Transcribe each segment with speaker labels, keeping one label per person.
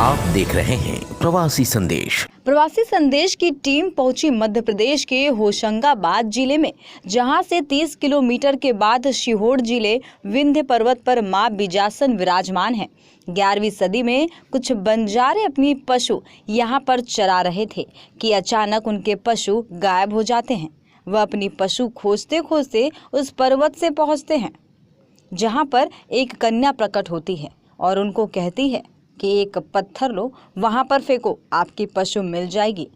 Speaker 1: आप देख रहे हैं प्रवासी संदेश।
Speaker 2: प्रवासी संदेश की टीम पहुंची मध्य प्रदेश के होशंगाबाद जिले में, जहां से 30 किलोमीटर के बाद सीहोर जिले विंध्य पर्वत पर मां बिजासन विराजमान है। 11वीं सदी में कुछ बंजारे अपनी पशु यहां पर चरा रहे थे कि अचानक उनके पशु गायब हो जाते हैं। वह अपनी पशु खोजते खोजते उस पर्वत से पहुंचते हैं जहां पर एक कन्या प्रकट होती है और उनको कहती है कि एक पत्थर लो, वहां पर फेंको, आपकी पशु मिल जाएगी।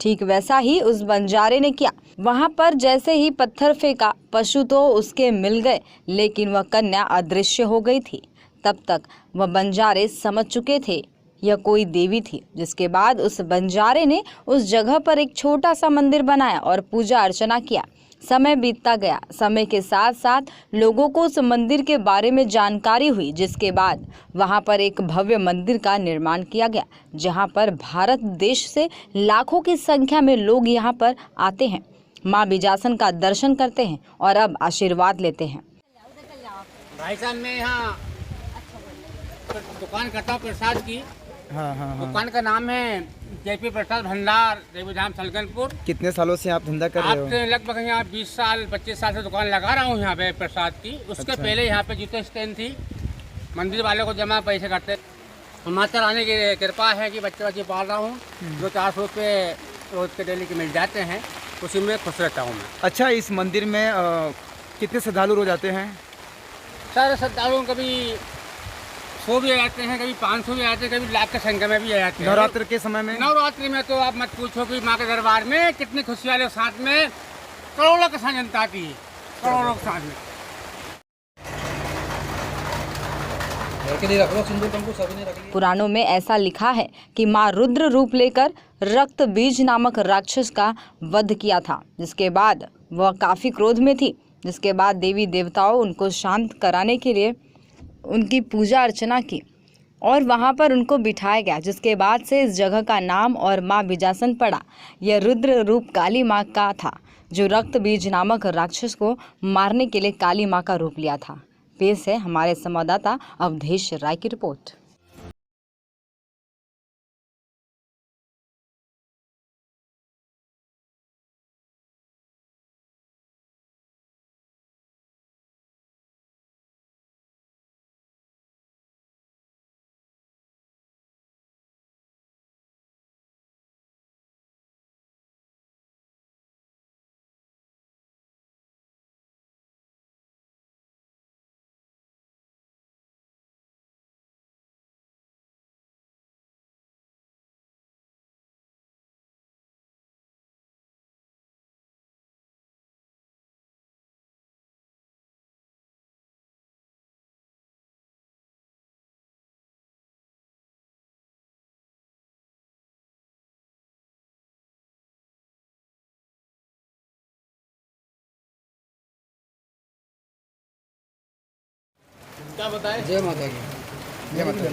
Speaker 2: ठीक वैसा ही उस बंजारे ने किया। वहां पर जैसे ही पत्थर फेंका, पशु तो उसके मिल गए, लेकिन वह कन्या अदृश्य हो गई थी। तब तक वह बंजारे समझ चुके थे यह कोई देवी थी, जिसके बाद उस बंजारे ने उस जगह पर एक छोटा सा मंदिर बनाया और पूजा अर्चना किया। समय बीतता गया। समय के साथ साथ लोगों को उस मंदिर के बारे में जानकारी हुई, जिसके बाद वहां पर एक भव्य मंदिर का निर्माण किया गया, जहां पर भारत देश से लाखों की संख्या में लोग यहां पर आते हैं, मां बिजासन का दर्शन करते हैं और अब आशीर्वाद लेते हैं।
Speaker 3: भाई साहब, मैं यहाँ दुकान करता हूँ प्रसाद की। हाँ। दुकान का नाम है जेपी प्रसाद भंडार, देवीधाम सलकनपुर।
Speaker 4: कितने सालों से आप धंधा कर रहे हो?
Speaker 3: लगभग यहाँ 20 साल 25 साल से दुकान लगा रहा हूँ यहाँ पे प्रसाद की। उसके
Speaker 4: अच्छा।
Speaker 3: पहले यहाँ पे जूते स्टैंड थी। मंदिर वाले को जमा पैसे करते। हिमाचल आने की कृपा है कि बच्चे पाल रहा हूँ, जो 400 रुपये रोज के डेली के मिल जाते हैं, उसी में खुश रहता हूँ मैं।
Speaker 4: अच्छा, इस मंदिर में कितने श्रद्धालु रोज आते हैं?
Speaker 3: सारे श्रद्धालुओं कभी 100 भी आ जाते हैं, कभी 500 भी आ जाते हैं, कभी लाख की संख्या में भी आ जाते हैं।
Speaker 4: नवरात्र के समय में?
Speaker 3: नवरात्रि में तो आप मत पूछो कि माँ के दरबार में कितनी खुशी वाले साथ में करोड़ों के साथ जनता आती है, करोड़ों के साथ में।
Speaker 2: पुराणों में ऐसा लिखा है कि माँ रुद्र रूप लेकर रक्त बीज नामक राक्षस का वध किया था, जिसके बाद वह काफी क्रोध में थी। जिसके बाद देवी देवताओं उनको शांत कराने के लिए उनकी पूजा अर्चना की और वहां पर उनको बिठाया गया, जिसके बाद से इस जगह का नाम और मां बिजासन पड़ा। यह रुद्र रूप काली मां का था, जो रक्त बीज नामक राक्षस को मारने के लिए काली मां का रूप लिया था। पेश है हमारे संवाददाता अवधेश राय की रिपोर्ट।
Speaker 3: क्या बताएं?
Speaker 4: जय माता की। जय माता की।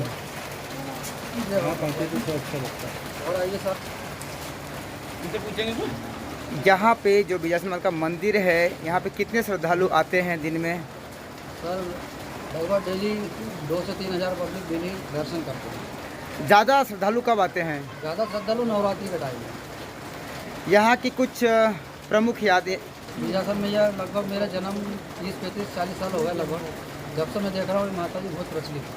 Speaker 4: अच्छा लगता है।
Speaker 3: और आइए सर, इनसे पूछेंगे कुछ।
Speaker 4: यहाँ पे जो बिजासन माता का मंदिर है, यहाँ पे कितने श्रद्धालु आते हैं दिन में?
Speaker 5: सर लगभग डेली 2 से 3 हज़ार पब्लिक डेली दर्शन करते हैं।
Speaker 4: ज़्यादा श्रद्धालु कब आते हैं?
Speaker 5: ज़्यादा श्रद्धालु नवरात्रि के टाइम में।
Speaker 4: यहाँ की कुछ प्रमुख यादें?
Speaker 5: बिजासन में यह लगभग मेरा जन्म 30 35 40 साल हो गया लगभग, जब से मैं देख रहा हूँ माता जी बहुत प्रचलित है।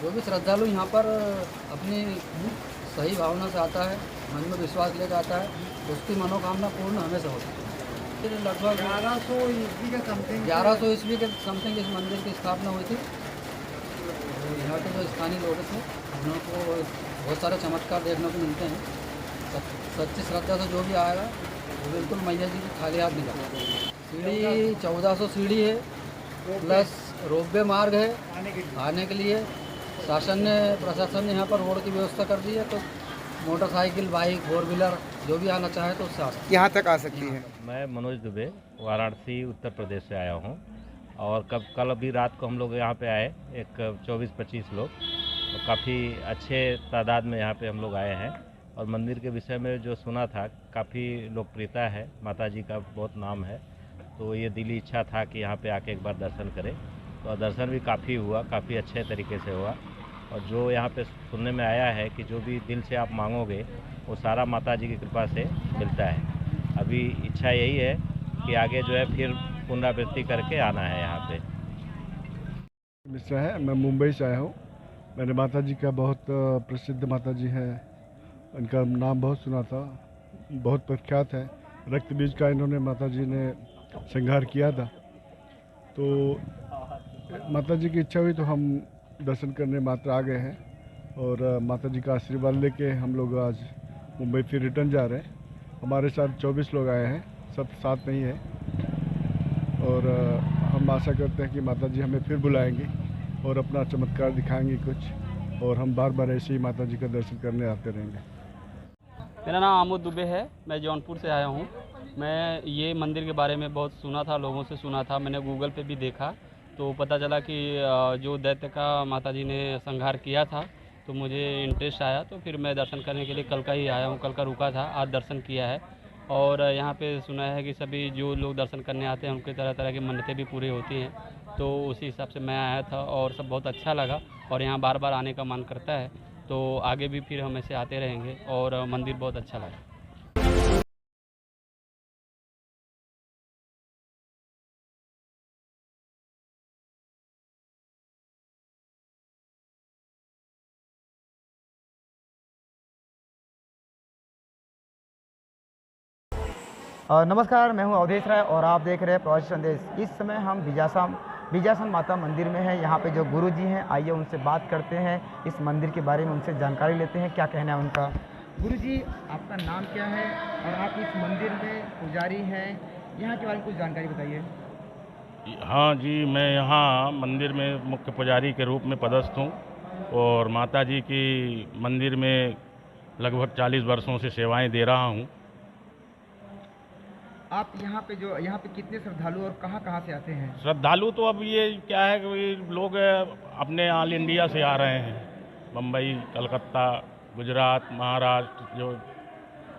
Speaker 5: जो भी श्रद्धालु यहाँ पर अपनी सही भावना से आता है, मन में विश्वास लेकर आता है, उसकी मनोकामना पूर्ण हमेशा होती है। फिर लगभग 1100 ईस्वी के समथिंग इस मंदिर की स्थापना हुई थी। यहाँ के जो स्थानीय लोग थे, उनको बहुत सारे चमत्कार देखने को मिलते हैं। सच्ची श्रद्धा से जो भी आएगा वो बिल्कुल मैया जी की खाली हाथ निकाल। सीढ़ी 1400 सीढ़ी है, प्लस रोपवे मार्ग है आने के लिए। प्रशासन ने यहाँ पर रोड की व्यवस्था कर दी है, तो मोटरसाइकिल, बाइक, 4 व्हीलर जो भी आना चाहे तो उससे आ सकते
Speaker 4: यहाँ तक आ सकती है।
Speaker 6: मैं मनोज दुबे, वाराणसी उत्तर प्रदेश से आया हूँ। और कल अभी रात को हम लोग यहाँ पे आए, एक 24-25 लोग, तो काफ़ी अच्छे तादाद में यहाँ पे हम लोग आए हैं। और मंदिर के विषय में जो सुना था, काफ़ी लोकप्रियता है, माता जी का बहुत नाम है, तो ये दिली इच्छा था कि यहाँ पे आके एक बार दर्शन करें। तो दर्शन भी काफ़ी हुआ, काफ़ी अच्छे तरीके से हुआ। और जो यहाँ पे सुनने में आया है कि जो भी दिल से आप मांगोगे वो सारा माता जी की कृपा से मिलता है। अभी इच्छा यही है कि आगे जो है फिर पुनरावृत्ति करके आना है यहाँ पे।
Speaker 7: मिश्रा है, मैं मुंबई से आया हूँ। मैंने माता जी का बहुत प्रसिद्ध माता जी है, इनका नाम बहुत सुना था, बहुत प्रख्यात है। रक्त बीज का इन्होंने माता जी ने संहार किया था, तो माता जी की इच्छा हुई तो हम दर्शन करने मात्र आ गए हैं और माता जी का आशीर्वाद लेके हम लोग आज मुंबई फिर रिटर्न जा रहे हैं। हमारे साथ 24 लोग आए हैं, सब साथ नहीं है और हम आशा करते हैं कि माता जी हमें फिर बुलाएंगी और अपना चमत्कार दिखाएंगी कुछ, और हम बार बार ऐसे ही माता जी का दर्शन करने आते रहेंगे।
Speaker 8: मेरा नाम आमोद दुबे है, मैं जौनपुर से आया हूँ। मैं ये मंदिर के बारे में बहुत सुना था, लोगों से सुना था, मैंने गूगल पे भी देखा तो पता चला कि जो दैत्य का माता जी ने संहार किया था, तो मुझे इंटरेस्ट आया, तो फिर मैं दर्शन करने के लिए कल का ही आया हूँ। कल का रुका था, आज दर्शन किया है। और यहाँ पे सुना है कि सभी जो लोग दर्शन करने आते हैं उनकी तरह तरह की मन्नतें भी पूरी होती हैं, तो उसी हिसाब से मैं आया था और सब बहुत अच्छा लगा और यहाँ बार बार आने का मन करता है, तो आगे भी फिर हम ऐसे आते रहेंगे और मंदिर बहुत अच्छा लगा।
Speaker 4: नमस्कार, मैं हूं अवधेश राय और आप देख रहे हैं प्रवासी संदेश। इस समय हम बिजासन माता मंदिर में हैं। यहाँ पे जो गुरु जी हैं, आइए उनसे बात करते हैं, इस मंदिर के बारे में उनसे जानकारी लेते हैं, क्या कहना है उनका। गुरु जी, आपका नाम क्या है और आप इस मंदिर में पुजारी हैं, यहाँ के बारे में कुछ जानकारी बताइए।
Speaker 9: हाँ जी, मैं यहाँ मंदिर में मुख्य पुजारी के रूप में पदस्थ हूँ और माता जी की मंदिर में लगभग 40 वर्षों से सेवाएं दे रहा हूँ।
Speaker 4: आप यहाँ पे कितने श्रद्धालु और कहाँ से आते हैं?
Speaker 9: श्रद्धालु तो अब ये क्या है कि लोग अपने ऑल इंडिया से आ रहे हैं, मुंबई, कलकत्ता, गुजरात, महाराष्ट्र, जो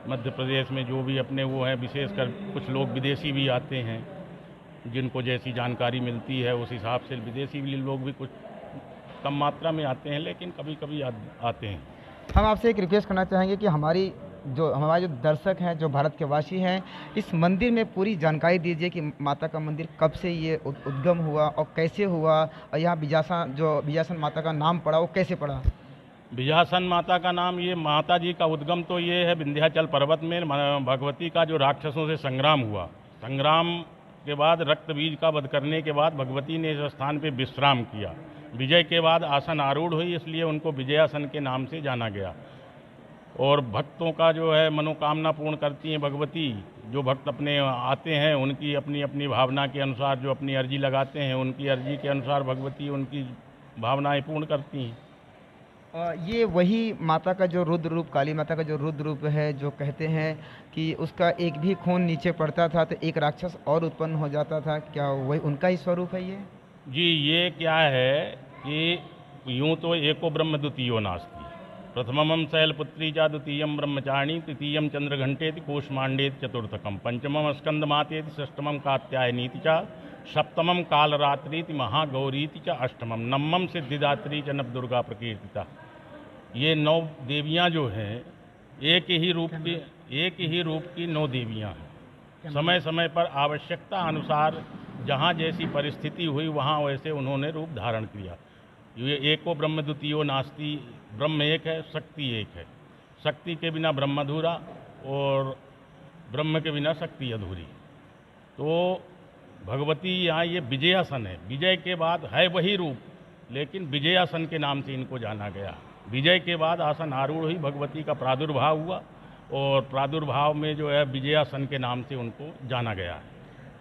Speaker 9: मध्य प्रदेश में जो भी अपने वो हैं, विशेषकर कुछ लोग विदेशी भी आते हैं, जिनको जैसी जानकारी मिलती है उस हिसाब से विदेशी भी लोग भी कुछ कम मात्रा में आते हैं, लेकिन कभी कभी आते हैं।
Speaker 4: हम आपसे एक रिक्वेस्ट करना चाहेंगे कि हमारे जो दर्शक हैं, जो भारत के वासी हैं, इस मंदिर में पूरी जानकारी दीजिए कि माता का मंदिर कब से ये उद्गम हुआ और कैसे हुआ, और यहाँ बिजासन माता का नाम पड़ा, वो कैसे पड़ा?
Speaker 9: बिजासन माता का नाम, ये माता जी का उद्गम तो ये है विंध्याचल पर्वत में भगवती का जो राक्षसों से संग्राम हुआ, संग्राम के बाद रक्त बीज का वध करने के बाद भगवती ने इस स्थान पे विश्राम किया। विजय के बाद आसन आरूढ़ हुई, इसलिए उनको विजयासन के नाम से जाना गया। और भक्तों का जो है मनोकामना पूर्ण करती हैं भगवती। जो भक्त अपने आते हैं उनकी अपनी अपनी भावना के अनुसार जो अपनी अर्जी लगाते हैं, उनकी अर्जी के अनुसार भगवती उनकी भावनाएं पूर्ण करती हैं।
Speaker 4: ये वही माता का जो रुद्र रूप, काली माता का जो रुद्र रूप है, जो कहते हैं कि उसका एक भी खून नीचे पड़ता था तो एक राक्षस और उत्पन्न हो जाता था, क्या वही उनका ही स्वरूप है ये?
Speaker 9: जी, ये क्या है कि यूँ तो एको ब्रह्म द्वितीयो नास्ति, प्रथमम शैलपुत्री चा, द्वितीयम ब्रह्मचारिणी, तृतीयम चंद्रघंटेति, कोशमांडेति, चतुर्थकम पंचमम स्कंदमातेति, षष्ठमम कात्यायनीति चा, सप्तमम कालरात्रीति, महागौरीति च, अष्टमम नवमम सिद्धिदात्री च, नवदुर्गा प्रकीर्तिता। ये 9 देवियां जो हैं, एक ही रूप की 9 देवियां हैं। समय समय पर आवश्यकता अनुसार जहाँ जैसी परिस्थिति हुई वहाँ वैसे उन्होंने रूप धारण किया। ये एको ब्रह्म द्वितीयो नास्ति, ब्रह्म एक है, शक्ति एक है। शक्ति के बिना ब्रह्म अधूरा और ब्रह्म के बिना शक्ति अधूरी। तो भगवती यहाँ ये विजयासन है, विजय के बाद है वही रूप, लेकिन विजयासन के नाम से इनको जाना गया। विजय के बाद आसन आरूढ़ हुई, भगवती का प्रादुर्भाव हुआ और प्रादुर्भाव में जो है विजयासन के नाम से उनको जाना गया है।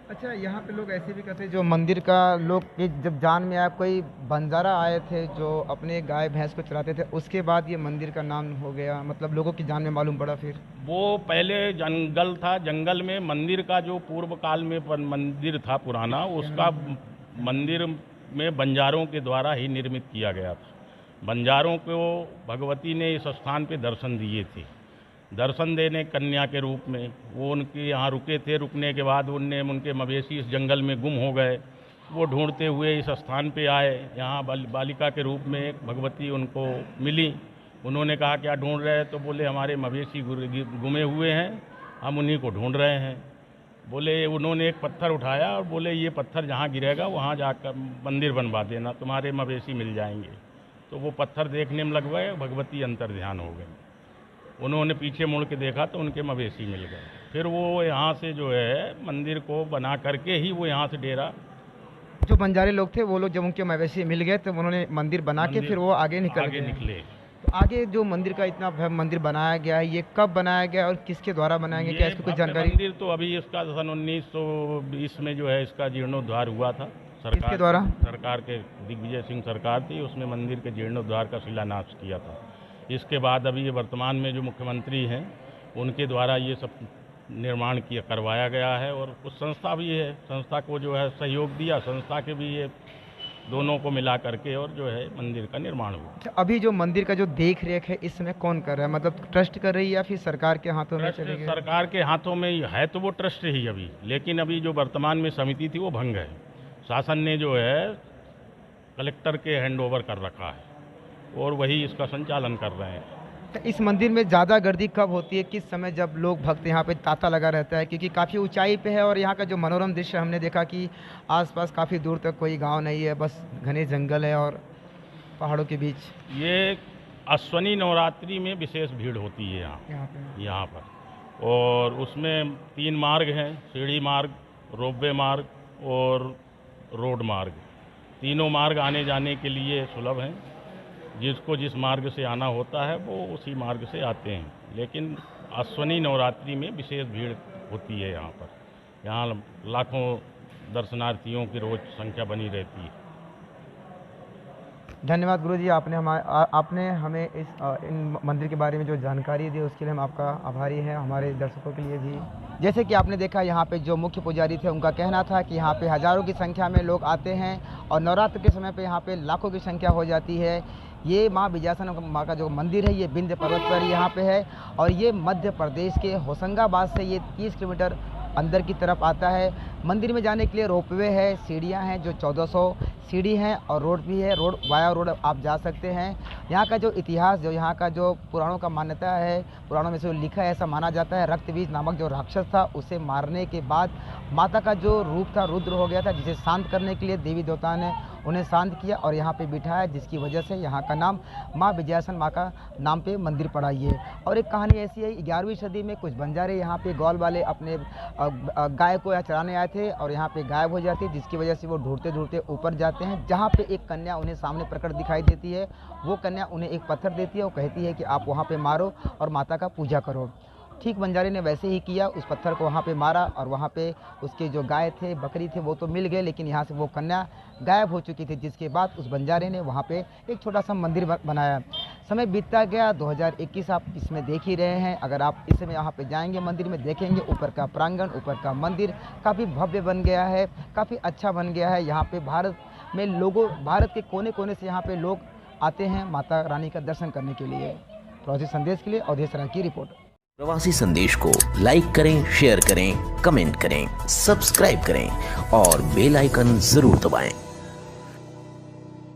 Speaker 4: अच्छा, यहाँ पे लोग ऐसे भी कहते हैं, जो मंदिर का लोग जब जान में आया, कोई बंजारा आए थे जो अपने गाय भैंस को चराते थे, उसके बाद ये मंदिर का नाम हो गया, मतलब लोगों की जान में मालूम पड़ा। फिर
Speaker 9: वो पहले जंगल था, जंगल में मंदिर का जो पूर्व काल में मंदिर था पुराना, उसका मंदिर में बंजारों के द्वारा ही निर्मित किया गया था। बंजारों को भगवती ने इस स्थान पे दर्शन दिए थे, दर्शन देने कन्या के रूप में। वो उनके यहाँ रुके थे, रुकने के बाद उनके मवेशी इस जंगल में गुम हो गए। वो ढूंढते हुए इस स्थान पे आए। यहाँ बालिका के रूप में एक भगवती उनको मिली। उन्होंने कहा क्या ढूंढ रहे हैं, तो बोले हमारे मवेशी गुमे हुए हैं, हम उन्हीं को ढूंढ रहे हैं। बोले उन्होंने एक पत्थर उठाया और बोले ये पत्थर जहाँ गिरेगा वहाँ जाकर मंदिर बनवा देना, तुम्हारे मवेशी मिल जाएंगे। तो वो पत्थर देखने में लग गए, भगवती अंतर ध्यान हो गई। उन्होंने पीछे मुड़ के देखा तो उनके मवेशी मिल गए। फिर वो यहाँ से जो है मंदिर को बना करके ही वो यहाँ से डेरा।
Speaker 4: जो बंजारे लोग थे वो लोग जब उनके मवेशी मिल गए तो उन्होंने मंदिर बना के फिर वो आगे निकले। तो आगे जो मंदिर का इतना भव्य मंदिर बनाया गया है, ये कब बनाया गया और किसके द्वारा बनाया गया, क्या इसकी कुछ जानकारी?
Speaker 9: मंदिर तो अभी इसका सन 1920 में जो है इसका जीर्णोद्धार हुआ था।
Speaker 4: सरकार द्वारा?
Speaker 9: सरकार के दिग्विजय सिंह सरकार थी, उसने मंदिर के जीर्णोद्धार का शिलान्यास किया था। इसके बाद अभी ये वर्तमान में जो मुख्यमंत्री हैं उनके द्वारा ये सब निर्माण करवाया गया है। और कुछ संस्था भी है, संस्था को जो है सहयोग दिया, संस्था के भी ये दोनों को मिला करके और जो है मंदिर का निर्माण हुआ।
Speaker 4: अभी जो मंदिर का जो देख रेख है इस समय कौन कर रहा है, मतलब ट्रस्ट कर रही है या फिर सरकार के हाथों में चली गई?
Speaker 9: सरकार के हाथों में ही है, तो वो ट्रस्ट ही अभी, लेकिन अभी जो वर्तमान में समिति थी वो भंग है। शासन ने जो है कलेक्टर के हैंडओवर कर रखा है और वही इसका संचालन कर रहे हैं।
Speaker 4: इस मंदिर में ज़्यादा गर्दी कब होती है, किस समय जब लोग भक्त यहाँ पे तांता लगा रहता है? क्योंकि काफ़ी ऊंचाई पे है और यहाँ का जो मनोरम दृश्य हमने देखा कि आसपास काफ़ी दूर तक कोई गांव नहीं है, बस घने जंगल है और पहाड़ों के बीच।
Speaker 9: ये अश्वनी नवरात्रि में विशेष भीड़ होती है यहाँ पर। और उसमें 3 मार्ग हैं, सीढ़ी मार्ग, रोपवे मार्ग और रोड मार्ग। तीनों मार्ग आने जाने के लिए सुलभ हैं। जिसको जिस मार्ग से आना होता है वो उसी मार्ग से आते हैं। लेकिन अश्वनी नवरात्रि में विशेष भीड़ होती है यहाँ पर। यहाँ लाखों दर्शनार्थियों की रोज संख्या बनी रहती है।
Speaker 4: धन्यवाद गुरुजी, आपने हमें इन मंदिर के बारे में जो जानकारी दी उसके लिए हम आपका आभारी हैं, हमारे दर्शकों के लिए भी। जैसे कि आपने देखा यहाँ पे जो मुख्य पुजारी थे उनका कहना था कि यहाँ पे हज़ारों की संख्या में लोग आते हैं और नवरात्र के समय पे यहाँ पे लाखों की संख्या हो जाती है। ये माँ विजयासन माँ का जो मंदिर है ये विंध्य पर्वत पर यहाँ पे है और ये मध्य प्रदेश के होशंगाबाद से ये 30 किलोमीटर अंदर की तरफ आता है। मंदिर में जाने के लिए रोपवे है, सीढ़ियाँ हैं जो 1400 सीढ़ी हैं और रोड भी है, रोड वाया रोड आप जा सकते हैं। यहाँ का जो इतिहास, जो यहाँ का जो पुराणों का मान्यता है, पुराणों में से लिखा है, ऐसा माना जाता है रक्तबीज नामक जो राक्षस था उसे मारने के बाद माता का जो रूप था रुद्र हो गया था, जिसे शांत करने के लिए देवी देवता ने उन्हें शांत किया और यहाँ पे बिठाया, जिसकी वजह से यहाँ का नाम माँ विजयासन माँ का नाम पे मंदिर पड़ा ये। और एक कहानी ऐसी है, 11वीं सदी में कुछ बंजारे यहाँ पे गौल वाले अपने गाय को यहाँ चराने आए थे और यहाँ पे गायब हो जाती है, जिसकी वजह से वो ढूंढते ढूंढते ऊपर जाते हैं, जहाँ पे एक कन्या उन्हें सामने प्रकट दिखाई देती है। वो कन्या उन्हें एक पत्थर देती है, वो कहती है कि आप वहाँ पे मारो और माता का पूजा करो। ठीक बंजारे ने वैसे ही किया, उस पत्थर को वहाँ पे मारा और वहाँ पे उसके जो गाय थे, बकरी थे वो तो मिल गए, लेकिन यहाँ से वो कन्या गायब हो चुकी थी, जिसके बाद उस बंजारे ने वहाँ पे एक छोटा सा मंदिर बनाया। समय बीतता गया, 2021 आप इसमें देख ही रहे हैं। अगर आप इस समय यहाँ पे जाएंगे मंदिर में, देखेंगे ऊपर का प्रांगण, ऊपर का मंदिर काफ़ी भव्य बन गया है, काफ़ी अच्छा बन गया है। यहाँ पे भारत में लोगों, भारत के कोने कोने से यहाँ पे लोग आते हैं माता रानी का दर्शन करने के लिए। प्रवासी संदेश के लिए अवधेश राय की रिपोर्ट।
Speaker 1: प्रवासी संदेश को लाइक करें, शेयर करें, कमेंट करें, सब्सक्राइब करें और बेल आइकन जरूर दबाएं।